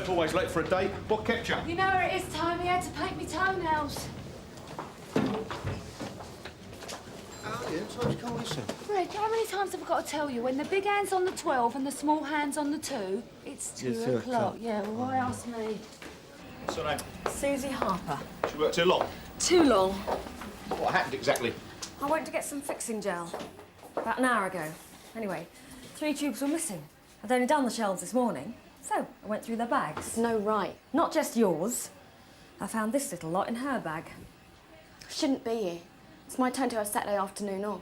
Web's always late for a date. What kept you? You know where it is time. He had to paint me toenails. Oh, yeah, so you can't listen. Greg, how many times have I got to tell you? When the big hand's on the 12 and the small hand's on the 2, it's 2 o'clock. Yeah, well, why ask me? What's her name? Suzi Harper. She worked too long. Too long. What happened exactly? I went to get some fixing gel about an hour ago. Anyway, 3 tubes were missing. I'd only done the shelves this morning, so I went through their bags. No right. Not just yours. I found this little lot in her bag. Shouldn't be here. It's my turn to have Saturday afternoon off.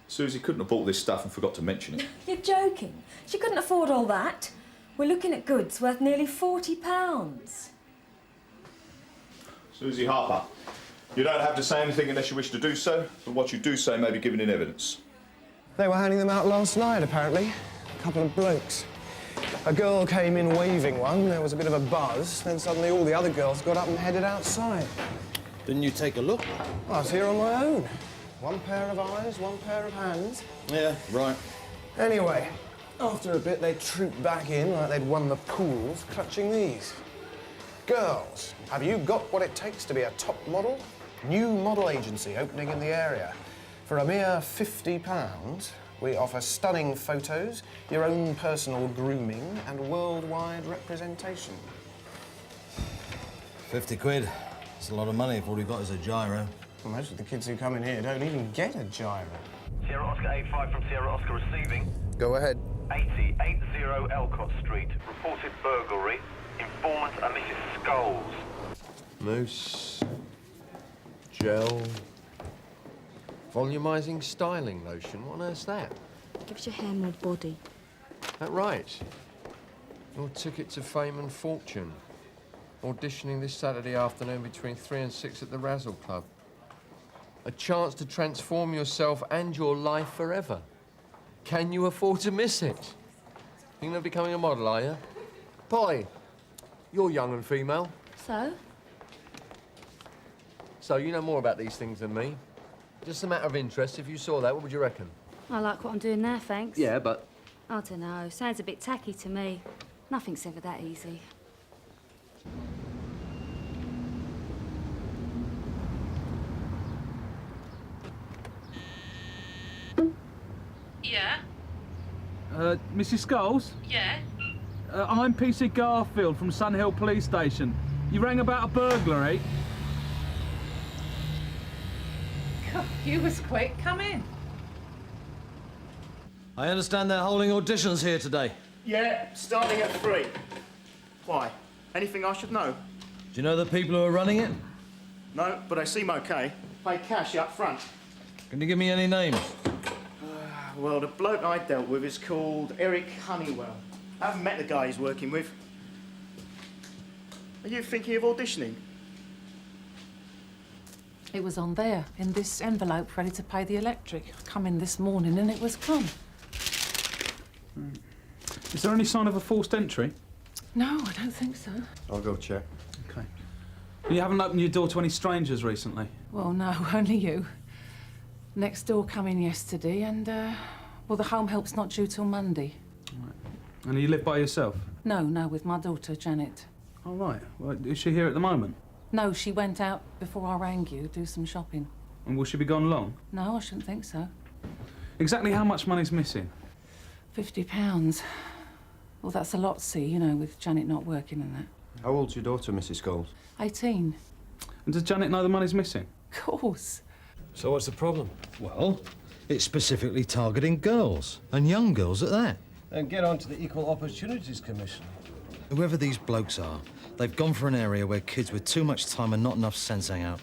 Suzi couldn't have bought this stuff and forgot to mention it. You're joking. She couldn't afford all that. We're looking at goods worth nearly £40. Suzi Harper, you don't have to say anything unless you wish to do so, but what you do say may be given in evidence. They were handing them out last night, apparently. A couple of blokes. A girl came in waving one, there was a bit of a buzz, then suddenly all the other girls got up and headed outside. Didn't you take a look? I was here on my own. One pair of eyes, one pair of hands. Yeah, right. Anyway, after a bit, they trooped back in like they'd won the pools, clutching these. Girls, have you got what it takes to be a top model? New model agency opening in the area. For a mere £50, we offer stunning photos, your own personal grooming, and worldwide representation. 50 quid. It's a lot of money if all you got is a gyro. Well, most of the kids who come in here don't even get a gyro. Sierra Oscar 85 from Sierra Oscar receiving. Go ahead. 80 Elcott Street. Reported burglary. Informant are Mrs. Scholes. Mousse. Gel. Volumizing styling lotion. What on earth's that? Gives your hair more body. That right? Your ticket to fame and fortune. Auditioning this Saturday afternoon between 3 and 6 at the Razzle Club. A chance to transform yourself and your life forever. Can you afford to miss it? Thinking of becoming a model, are you? Polly, you're young and female. So? So you know more about these things than me. Just a matter of interest. If you saw that, what would you reckon? I like what I'm doing there, thanks. Yeah, but... I don't know. Sounds a bit tacky to me. Nothing's ever that easy. Yeah? Mrs. Scholes? Yeah? I'm P.C. Garfield from Sunhill Police Station. You rang about a burglary? God, you was quick. Come in. I understand they're holding auditions here today. Yeah, starting at 3. Why? Anything I should know? Do you know the people who are running it? No, but they seem okay. Pay cash up front. Can you give me any names? Well, the bloke I dealt with is called Eric Honeywell. I haven't met the guy he's working with. Are you thinking of auditioning? It was on there, in this envelope, ready to pay the electric. I come in this morning and it was come. Is there any sign of a forced entry? No, I don't think so. I'll go check. OK. You haven't opened your door to any strangers recently? Well, no, only you. Next door come in yesterday and, well, the home help's not due till Monday. Right. And you live by yourself? No, with my daughter, Janet. Oh, right. Well, is she here at the moment? No, she went out before I rang you, do some shopping. And will she be gone long? No, I shouldn't think so. Exactly how much money's missing? £50. Well, that's a lot, see, you know, with Janet not working and that. How old's your daughter, Mrs. Scholes? 18. And does Janet know the money's missing? Of course. So what's the problem? Well, it's specifically targeting girls, and young girls at that. Then get on to the Equal Opportunities Commission. Whoever these blokes are, they've gone for an area where kids with too much time and not enough sense hang out.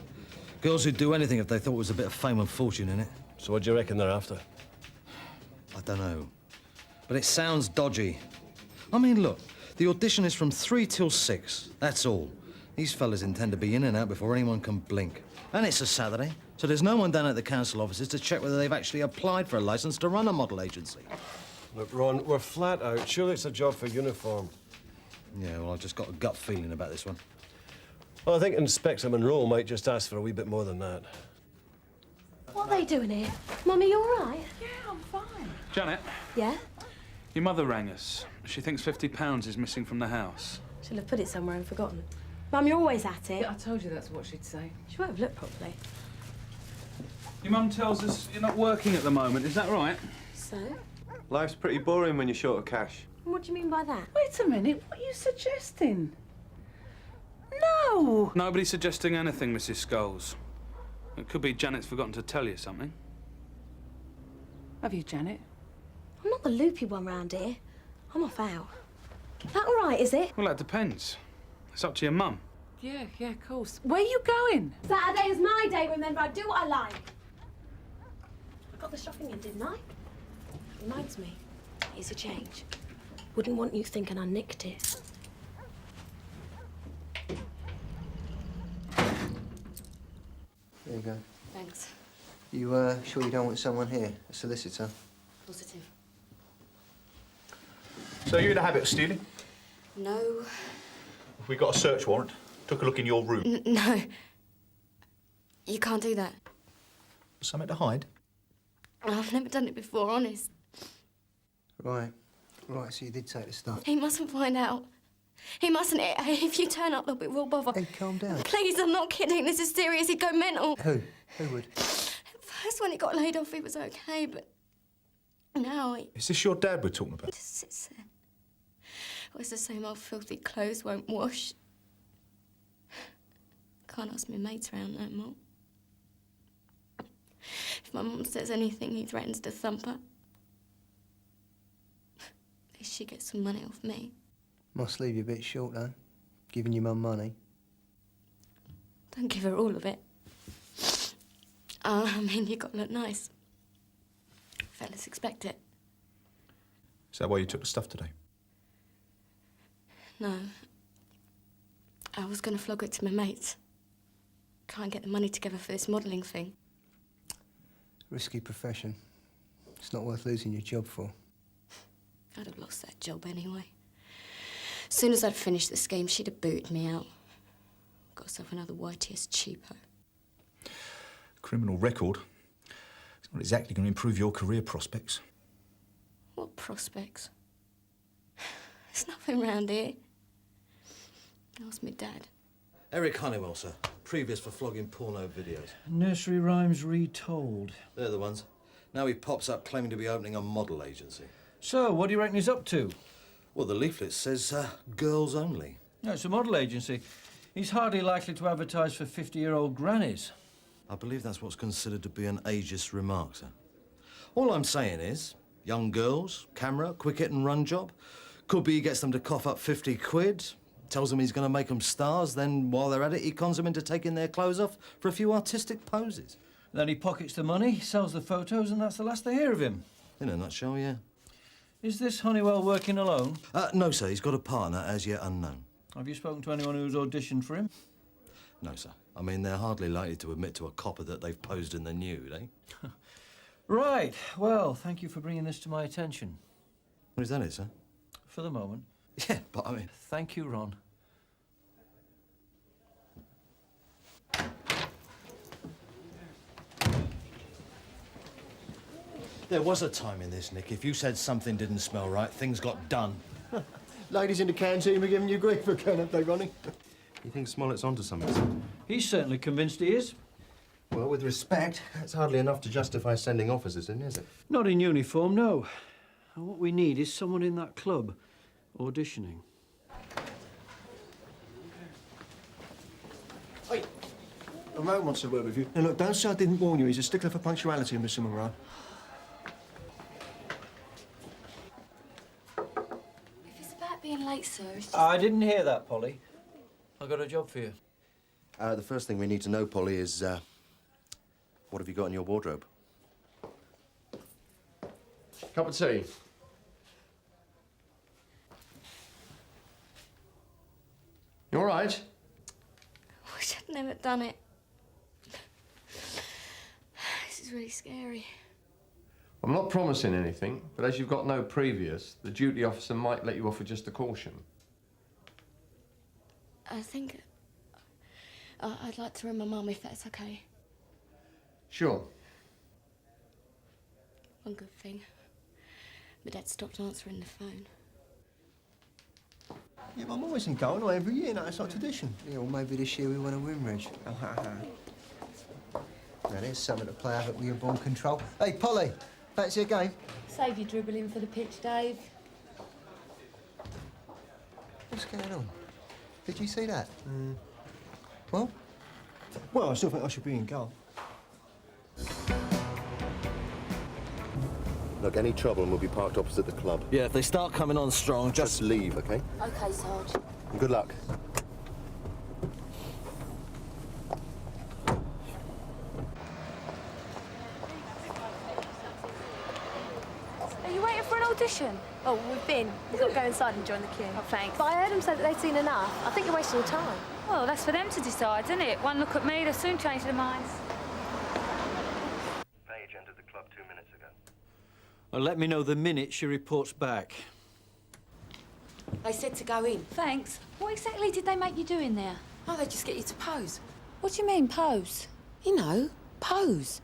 Girls who'd do anything if they thought there was a bit of fame and fortune in it. So what do you reckon they're after? I don't know. But it sounds dodgy. I mean, look, the audition is from 3 till 6. That's all. These fellas intend to be in and out before anyone can blink. And it's a Saturday, so there's no one down at the council offices to check whether they've actually applied for a licence to run a model agency. Look, Ron, we're flat out. Surely it's a job for uniform. Yeah, well, I've just got a gut feeling about this one. Well, I think Inspector Monroe might just ask for a wee bit more than that. What are they doing here? Mummy, you all right? Yeah, I'm fine. Janet? Yeah? Your mother rang us. She thinks £50 is missing from the house. She'll have put it somewhere and forgotten. Mum, you're always at it. Yeah, I told you that's what she'd say. She won't have looked properly. Your mum tells us you're not working at the moment, is that right? So? Life's pretty boring when you're short of cash. What do you mean by that? Wait a minute, what are you suggesting? No! Nobody's suggesting anything, Mrs. Scholes. It could be Janet's forgotten to tell you something. Have you, Janet? I'm not the loopy one round here. I'm off out. That all right, is it? Well, that depends. It's up to your mum. Yeah, of course. Where are you going? Saturday is my day, remember. I do what I like. I got the shopping in, didn't I? Reminds me, here's a change. Wouldn't want you thinking I nicked it. There you go. Thanks. You sure you don't want someone here? A solicitor? Positive. So you in the habit of stealing? No. We got a search warrant. Took a look in your room. No. You can't do that. Something to hide? I've never done it before, honest. Right. Right, so you did take the stuff. He mustn't find out. He mustn't. If you turn up, they'll be real bother. Hey, calm down. Please, I'm not kidding. This is serious. He'd go mental. Who? Who would? First, when he got laid off, he was okay, but now he Is this your dad we're talking about? just sits there. Wears the same old filthy clothes, won't wash. Can't ask my mates round no more. If my mum says anything, he threatens to thump her. At least she gets some money off me. Must leave you a bit short, though. Giving your mum money. Don't give her all of it. I mean, you got to look nice. Fellas expect it. Is that why you took the stuff today? No. I was going to flog it to my mates. Try and get the money together for this modelling thing. Risky profession. It's not worth losing your job for. I'd have lost that job anyway. As soon as I'd finished the scheme, she'd have booted me out. Got herself another YTS cheapo. Criminal record. It's not exactly going to improve your career prospects. What prospects? There's nothing round here. Ask me dad. Eric Honeywell, sir. Previous for flogging porno videos. Nursery rhymes retold. They're the ones. Now he pops up claiming to be opening a model agency. So, what do you reckon he's up to? Well, the leaflet says girls only. No, it's a model agency. He's hardly likely to advertise for 50-year-old grannies. I believe that's what's considered to be an ageist remark, sir. All I'm saying is, young girls, camera, quick hit and run job. Could be he gets them to cough up 50 quid, tells them he's going to make them stars, then while they're at it, he cons them into taking their clothes off for a few artistic poses. Then he pockets the money, sells the photos, and that's the last they hear of him. In a nutshell, yeah. Is this Honeywell working alone? No, sir. He's got a partner as yet unknown. Have you spoken to anyone who's auditioned for him? No, sir. I mean, they're hardly likely to admit to a copper that they've posed in the nude, eh? Right. Well, thank you for bringing this to my attention. What is that, it, sir? For the moment. Yeah, but I mean... Thank you, Ron. There was a time in this, Nick. If you said something didn't smell right, things got done. Ladies in the canteen were giving you grief for going up there, Ronnie. You think Smollett's onto something? He's certainly convinced he is. Well, with respect, that's hardly enough to justify sending officers in, is it? Not in uniform, no. And what we need is someone in that club auditioning. Hey, Roach wants a word with you. Now, look, don't say I didn't warn you. He's a stickler for punctuality, Mr. Monroe. If it's about being late, sir, it's just... I didn't hear that, Polly. I've got a job for you. The first thing we need to know, Polly, is, what have you got in your wardrobe? Cup of tea. You all right? I wish I'd never done it. This is really scary. I'm not promising anything, but as you've got no previous, the duty officer might let you off with just a caution. I think I'd like to ring my mum if that's okay. Sure. One good thing. My dad stopped answering the phone. Yeah, but I'm always in goal, not every year. No, it's not tradition. Yeah, well, maybe this year we want to win, Reg. Now, there's something to play havoc with your ball control. Hey, Polly, fancy a game? Save your dribbling for the pitch, Dave. What's going on? Did you see that? Well? Well, I still think I should be in goal. Look, any trouble and we'll be parked opposite the club. Yeah, if they start coming on strong, Just leave, OK? OK, Sarge. And good luck. Are you waiting for an audition? Oh, we've been. We've got to go inside and join the queue. Oh, thanks. But I heard them say that they'd seen enough. I think you're wasting your time. Well, that's for them to decide, isn't it? One look at me, they'll soon change their minds. Page entered the club 2 minutes ago. Well, let me know the minute she reports back. They said to go in. Thanks. What exactly did they make you do in there? Oh, they just get you to pose. What do you mean, pose? You know, pose.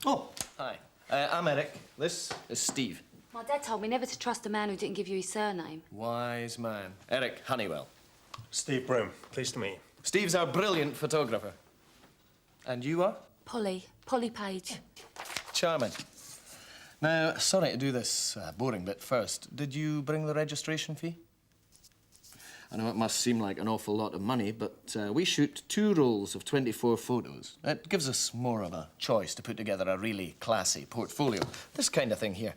Oh, hi. I'm Eric. This is Steve. My dad told me never to trust a man who didn't give you his surname. Wise man. Eric Honeywell. Steve Broom. Pleased to meet you. Steve's our brilliant photographer. And you are? Polly Page. Charming. Now, sorry to do this boring bit first. Did you bring the registration fee? I know it must seem like an awful lot of money, but we shoot 2 rolls of 24 photos. It gives us more of a choice to put together a really classy portfolio. This kind of thing here.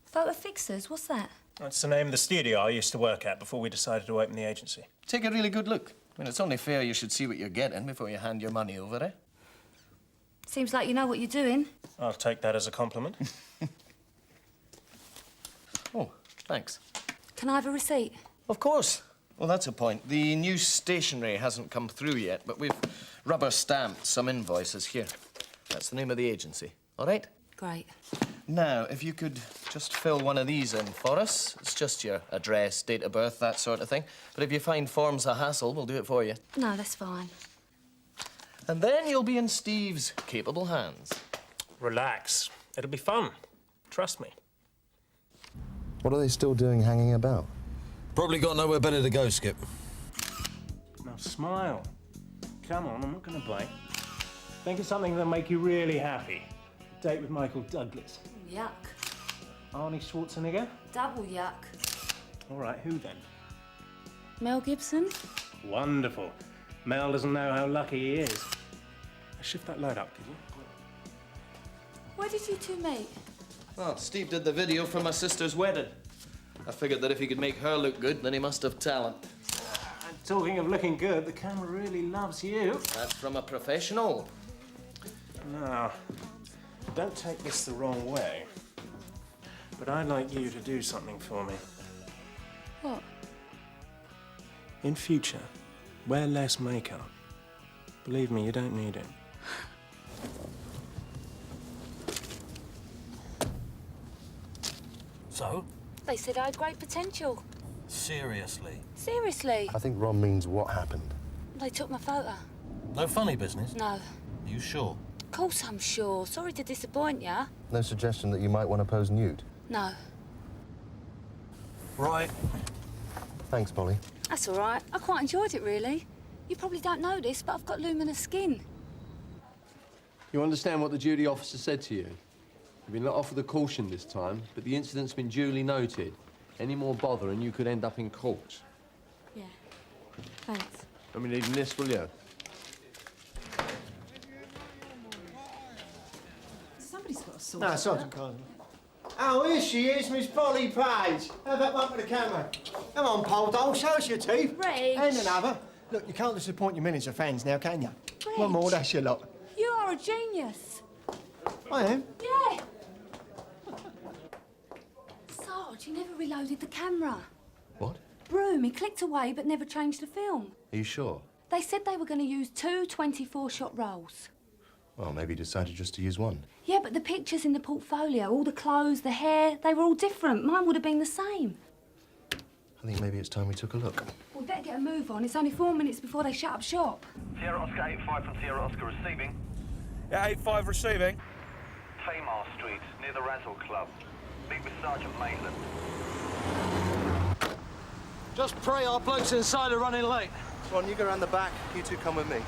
Photo Fixers, what's that? That's the name of the studio I used to work at before we decided to open the agency. Take a really good look. I mean, it's only fair you should see what you're getting before you hand your money over, eh? Seems like you know what you're doing. I'll take that as a compliment. Oh, thanks. Can I have a receipt? Of course. Well, that's a point. The new stationery hasn't come through yet, but we've rubber-stamped some invoices here. That's the name of the agency. All right? Great. Now, if you could just fill one of these in for us. It's just your address, date of birth, that sort of thing. But if you find forms a hassle, we'll do it for you. No, that's fine. And then you'll be in Steve's capable hands. Relax. It'll be fun. Trust me. What are they still doing hanging about? Probably got nowhere better to go, Skip. Now smile. Come on, I'm not going to bite. Think of something that'll make you really happy. Date with Michael Douglas. Yuck. Arnie Schwarzenegger? Double yuck. All right, who then? Mel Gibson? Wonderful. Mel doesn't know how lucky he is. Shift that light up, could you? Where did you two meet? Well, Steve did the video for my sister's wedding. I figured that if he could make her look good, then he must have talent. And talking of looking good, the camera really loves you. That's from a professional. Now, don't take this the wrong way, but I'd like you to do something for me. What? In future, wear less makeup. Believe me, you don't need it. So? They said I had great potential. Seriously? Seriously. I think Ron means what happened. They took my photo. No funny business? No. You sure? Of course I'm sure. Sorry to disappoint ya. No suggestion that you might want to pose nude? No. Right. Thanks, Polly. That's all right. I quite enjoyed it, really. You probably don't know this, but I've got luminous skin. You understand what the duty officer said to you? You've been let off with a caution this time, but the incident's been duly noted. Any more bother and you could end up in court. Yeah. Thanks. Let me need this, will you? Somebody's got to sort No, it Sergeant out. Carver. Oh, here she is, Miss Polly Page. How about one for the camera? Come on, Pole Doll, show us your teeth. Reg. And another. Look, you can't disappoint your millions of fans now, can you? Reg. One more, that's your lot. You are a genius. I am. Yeah. Sarge, he never reloaded the camera. What? Broom, he clicked away but never changed the film. Are you sure? They said they were going to use 2 24-shot rolls. Well, maybe he decided just to use one. Yeah, but the pictures in the portfolio, all the clothes, the hair, they were all different. Mine would have been the same. I think maybe it's time we took a look. We better get a move on. It's only 4 minutes before they shut up shop. Sierra Oscar 85 from Sierra Oscar receiving. Yeah, 85 receiving. Tamar Street, near the Razzle Club. Meet with Sergeant Maitland. Just pray our blokes inside are running late. Ron, you go around the back. You two come with me.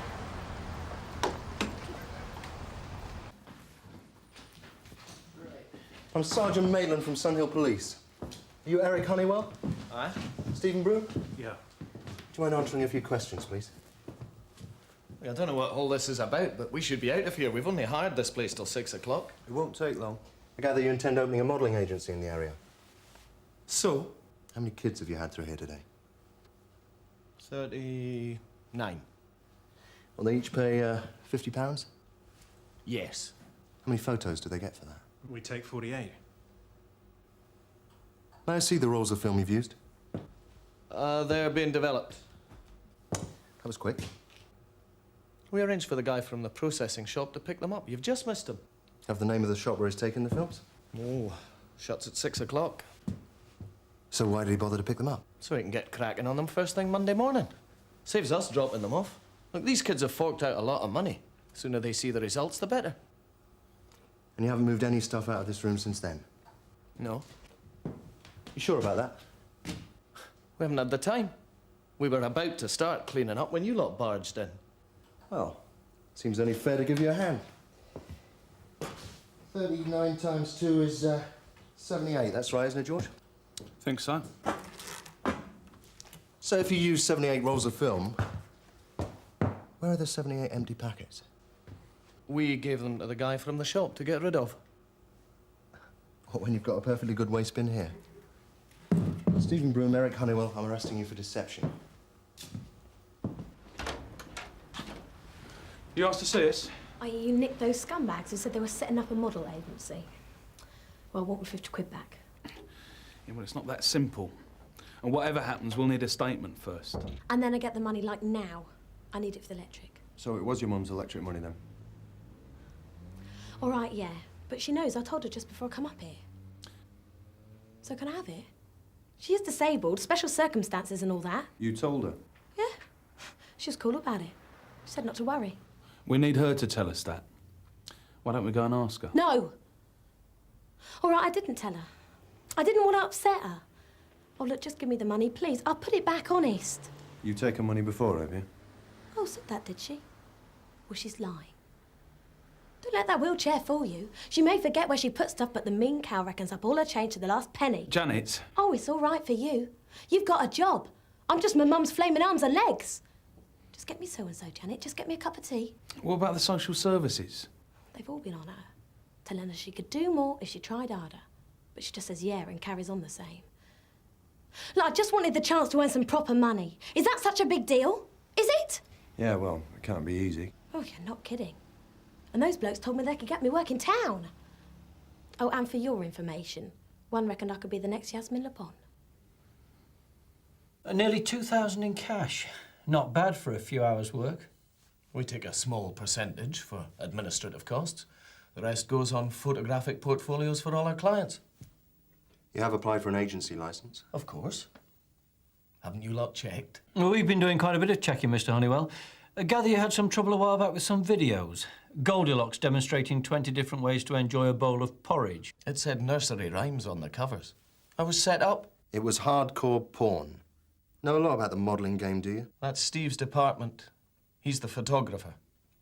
I'm Sergeant Maitland from Sunhill Police. Are you Eric Honeywell? Aye. Stephen Broom? Yeah. Do you mind answering a few questions, please? I don't know what all this is about, but we should be out of here. We've only hired this place till 6 o'clock. It won't take long. I gather you intend opening a modelling agency in the area. So? How many kids have you had through here today? 39. Will they each pay £50? Yes. How many photos do they get for that? We take 48. May I see the rolls of film you've used? They're being developed. That was quick. We arranged for the guy from the processing shop to pick them up. You've just missed him. Have the name of the shop where he's taken the films? Oh, shuts at 6 o'clock. So why did he bother to pick them up? So he can get cracking on them first thing Monday morning. Saves us dropping them off. Look, these kids have forked out a lot of money. The sooner they see the results, the better. And you haven't moved any stuff out of this room since then? No. You sure about that? We haven't had the time. We were about to start cleaning up when you lot barged in. Well, seems only fair to give you a hand. 39 times 2 is 78. That's right, isn't it, George? Think so. So if you use 78 rolls of film, where are the 78 empty packets? We gave them to the guy from the shop to get rid of. What, when you've got a perfectly good waste bin here? Stephen Broom, Eric Honeywell, I'm arresting you for deception. You asked to see us? Oh, you nicked those scumbags who said they were setting up a model agency. Well, I want my 50 quid back. Yeah, well, it's not that simple. And whatever happens, we'll need a statement first. And then I get the money, like, now. I need it for the electric. So it was your mum's electric money, then? All right, yeah. But she knows I told her just before I come up here. So can I have it? She is disabled, special circumstances and all that. You told her? Yeah. She was cool about it. She said not to worry. We need her to tell us that. Why don't we go and ask her? No! All right, I didn't tell her. I didn't want to upset her. Oh, look, just give me the money, please. I'll put it back, honest. You've taken money before, have you? Oh, said that, did she? Well, she's lying. Don't let that wheelchair fool you. She may forget where she put stuff, but the mean cow reckons up all her change to the last penny. Janet. Oh, it's all right for you. You've got a job. I'm just my mum's flaming arms and legs. Just get me so-and-so, Janet. Just get me a cup of tea. What about the social services? They've all been on her, telling her she could do more if she tried harder. But she just says yeah and carries on the same. Look, I just wanted the chance to earn some proper money. Is that such a big deal? Is it? Yeah, well, it can't be easy. Oh, you're not kidding. And those blokes told me they could get me work in town. Oh, and for your information, one reckoned I could be the next Yasmin Le Bon. Nearly 2,000 in cash. Not bad for a few hours' work. We take a small percentage for administrative costs. The rest goes on photographic portfolios for all our clients. You have applied for an agency licence? Of course. Haven't you lot checked? Well, we've been doing quite a bit of checking, Mr. Honeywell. I gather you had some trouble a while back with some videos. Goldilocks demonstrating 20 different ways to enjoy a bowl of porridge. It said nursery rhymes on the covers. I was set up. It was hardcore porn. Know a lot about the modelling game, do you? That's Steve's department. He's the photographer.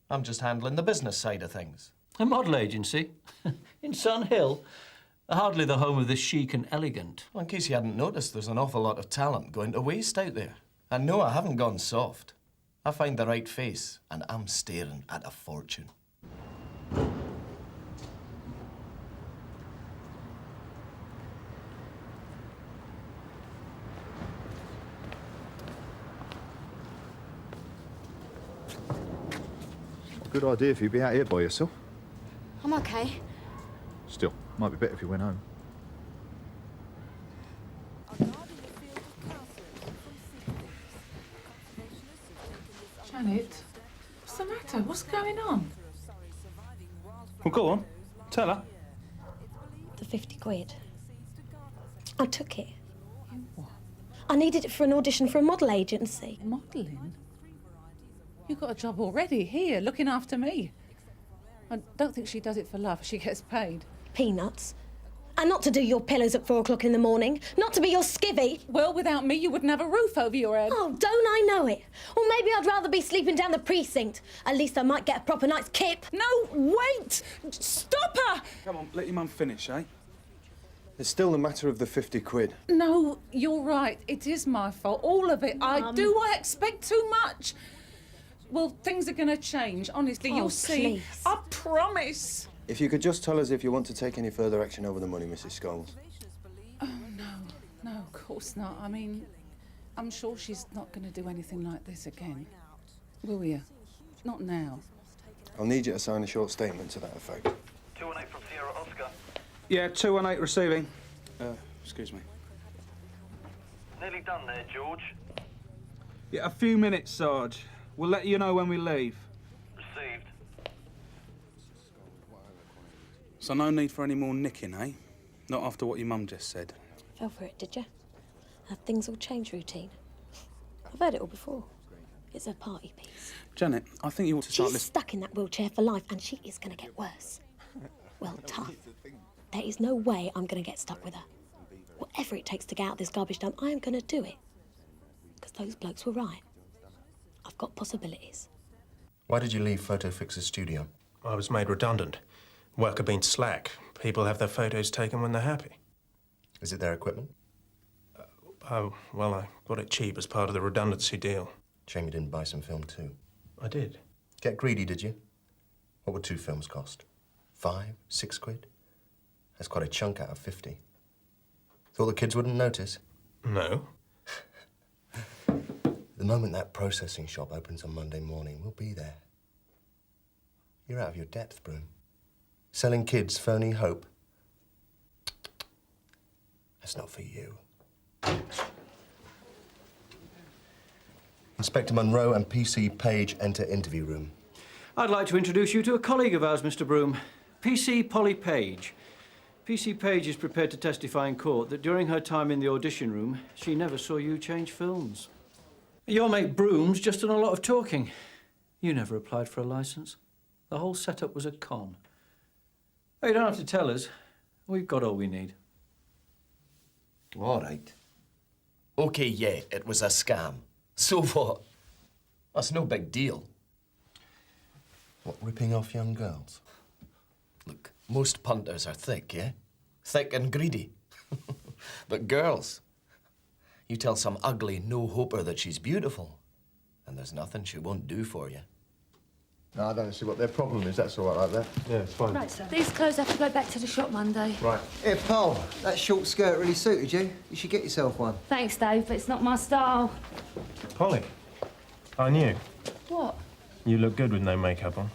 I'm just handling the business side of things. A model agency? In Sun Hill? Hardly the home of the chic and elegant. Well, in case you hadn't noticed, there's an awful lot of talent going to waste out there. And no, I haven't gone soft. I find the right face, and I'm staring at a fortune. Good idea if you'd be out here by yourself. I'm okay. Still, might be better if you went home. Janet, what's the matter? What's going on? Well, go on. Tell her. The 50 quid. I took it. I needed it for an audition for a model agency. Modelling? You've got a job already here, looking after me. I don't think she does it for love. She gets paid. Peanuts. And not to do your pillows at 4 o'clock in the morning. Not to be your skivvy. Well, without me, you wouldn't have a roof over your head. Oh, don't I know it? Or maybe I'd rather be sleeping down the precinct. At least I might get a proper night's kip. No, wait! Stop her! Come on, let your mum finish, eh? It's still the matter of the 50 quid. No, you're right. It is my fault. All of it. I expect too much. Well, things are going to change. Honestly, Oh, you'll see. please. I promise. If you could just tell us if you want to take any further action over the money, Mrs. Scholes. Oh, no, of course not. I mean, I'm sure she's not going to do anything like this again. Will you? Not now. I'll need you to sign a short statement to that effect. 218 from Sierra Oscar. Yeah, 218 receiving. Excuse me. Nearly done there, George. Yeah, a few minutes, Sarge. We'll let you know when we leave. Received. So no need for any more nicking, eh? Not after what your mum just said. Fell for it, did you? Have things all changed routine? I've heard it all before. It's a party piece. Janet, I think you ought to start She's stuck in that wheelchair for life, and she is going to get worse. Well, tough. There is no way I'm going to get stuck with her. Whatever it takes to get out this garbage dump, I am going to do it. Because those blokes were right. I've got possibilities. Why did you leave Photo Fix's studio? I was made redundant. Work had been slack. People have their photos taken when they're happy. Is it their equipment? Well, I got it cheap as part of the redundancy deal. Shame you didn't buy some film too. I did. Get greedy, did you? What would 2 films cost? 5, 6 quid? That's quite a chunk out of 50. Thought the kids wouldn't notice? No. The moment that processing shop opens on Monday morning, we'll be there. You're out of your depth, Broom. Selling kids phony hope. That's not for you. Inspector Munro and P.C. Page enter interview room. I'd like to introduce you to a colleague of ours, Mr. Broom, P.C. Polly Page. P.C. Page is prepared to testify in court that during her time in the audition room, she never saw you change films. Your mate Broom's just done a lot of talking. You never applied for a licence. The whole setup was a con. Oh, you don't have to tell us. We've got all we need. All right. OK, yeah, it was a scam. So what? That's no big deal. What, ripping off young girls? Look, most punters are thick, yeah? Thick and greedy. But girls, you tell some ugly no-hoper that she's beautiful, and there's nothing she won't do for you. No, I don't see what their problem is. That's all right like that. Yeah, it's fine. Right, sir. These clothes have to go back to the shop Monday. Right. Here, Paul, that short skirt really suited you. You should get yourself one. Thanks, Dave, but it's not my style. Polly, I knew. What? You look good with no makeup on.